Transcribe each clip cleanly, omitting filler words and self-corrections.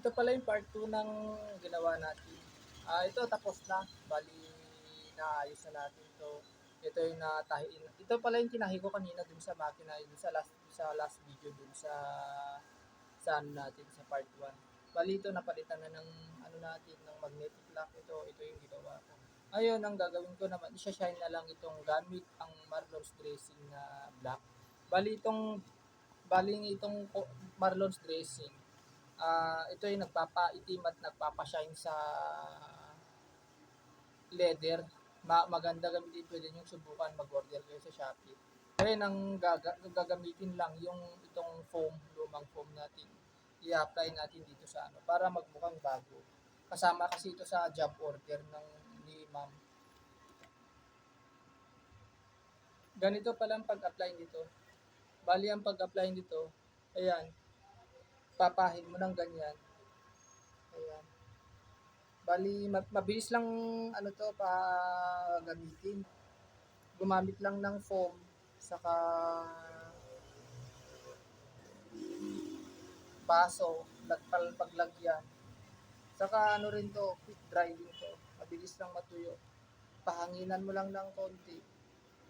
Ito pala yung part 2 ng ginawa natin. Ito tapos na. Bali, naayos na natin to. Ito yung natahiin. Ito pala yung tinahi ko kanina dun sa makina, dun sa last video dun sa ano natin, sa part 1. Bali ito, napalitan na ng ano natin, ng magnetic lock. Ito yung ginawa ko. Ayun, ang gagawin ko naman, isa-shine na lang itong gamit ang Marlon's dressing na black. Bali itong Marlon's dressing, ito yung nagpapaitim at nagpapashine sa leather. Maganda gamitin, pwede nyo subukan mag-order kayo sa Shopee. Ngayon, ang gagamitin lang yung itong foam, lumang foam natin. I-apply natin dito sa ano para magmukhang bago. Kasama kasi ito sa job order ni ma'am. Ganito pala ang pag-apply nito. Bali ang pag-apply nito, ayan, papahin mo ng ganyan. Ayan. Bali, mabilis lang ano to pa gamitin. Gumamit lang ng foam, saka baso, paglagyan. Saka ano rin to, quick dry din to. Mabilis lang matuyo. Pahanginan mo lang ng konti.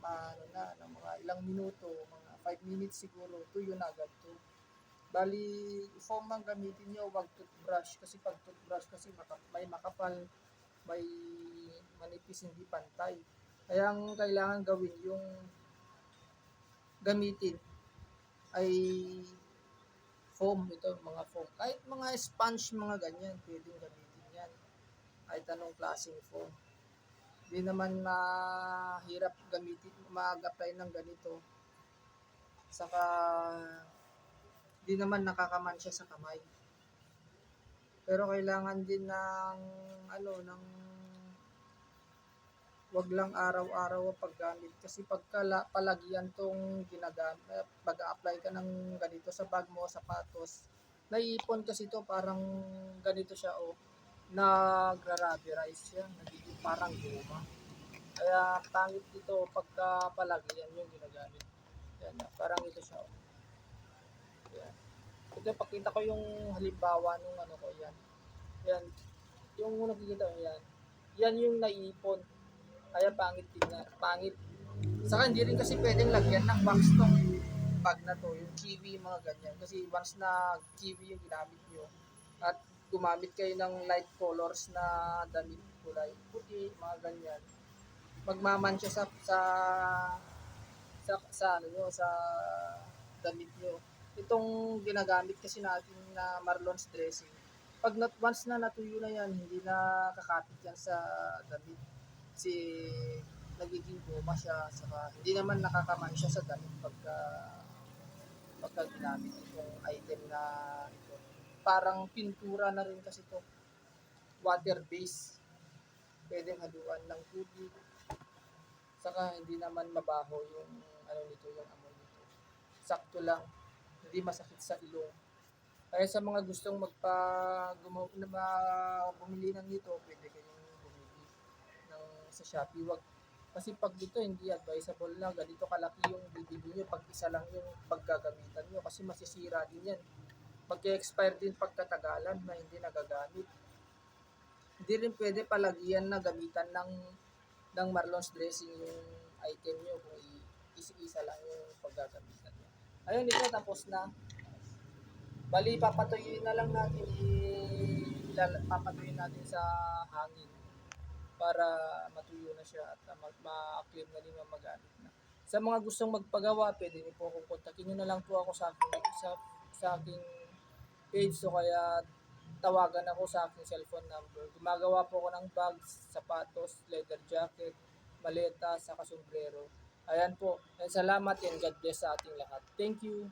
Ano na, ng mga ilang minuto, mga 5 minutes siguro, tuyo na agad to. Bali, foam ang gamitin nyo, wag toothbrush. Kasi pag toothbrush kasi may makapal, may manipis, hindi pantay. Kaya ang kailangan gawin yung gamitin ay foam. Ito, mga foam. Kahit mga sponge, mga ganyan, pwedeng gamitin yan. Kahit anong klaseng foam. Hindi naman mahirap gamitin, mag-apply ng ganito. Saka, di naman nakakamansya sa kamay. Pero kailangan din ng ng wag lang araw-araw ang paggamit kasi pagka palagyan tong ginagamit, pag-apply ka ng ganito sa bag mo, sapatos, naiipon kasi to, parang ganito siya, nagra-rubberize siya, nagiging parang guma. Kaya pangit dito pagka palagyan yung ginagamit. Yan, parang ito siya. Yan. Ito, pakita ko yung halimbawa nung ano ko, yan. Yan. Yung nakikita ko, yan. Yan yung naiipon. Kaya pangit tingnan. Pangit. Saka hindi rin kasi pwedeng lagyan ng box tong bag na to. Yung kiwi, mga ganyan. Kasi once na kiwi yung ginamit nyo at gumamit kayo ng light colors na damit, kulay puti, mga ganyan, magmamansya sa ano nyo, sa damit nyo. Itong ginagamit kasi natin na Marlon's dressing, pag once na natuyo na yan, hindi na kakapit yan sa damit. Kasi nagiging guma siya, saka hindi naman nakakamansya sa damit pagka ginamit itong item na ito. Parang pintura na rin kasi ito. Water base. Pwedeng haluan ng tubig. Saka hindi naman mabaho yung ano nito, yung amoy nito. Sakto lang. Hindi masakit sa ilong. Kaya sa mga gustong bumili ng nito, pwede kayong bumili sa Shopee. Kasi pag dito hindi advisable na ganito kalaki yung bibili nyo pag isa lang yung paggagamitan nyo kasi masisira din yan. Mag-expire din pagkatagalan na hindi nagagamit. Hindi rin pwede palagian na gamitan ng Marlon's dressing yung item nyo kung isa lang yung paggagamitan nyo. Ayun, ito tapos na. Bali, papatuyin na lang natin, papatuyin natin sa hangin para matuyo na siya at ma-clean na din yung magamit na. Sa mga gustong magpagawa, pwede niyo po akong kontakin nyo na lang po ako sa aking page, so kaya tawagan ako sa aking cellphone number. Gumagawa po ako ng bags, sapatos, leather jacket, maleta, saka sombrero. Ayan po. Salamat and God bless sa ating lahat. Thank you.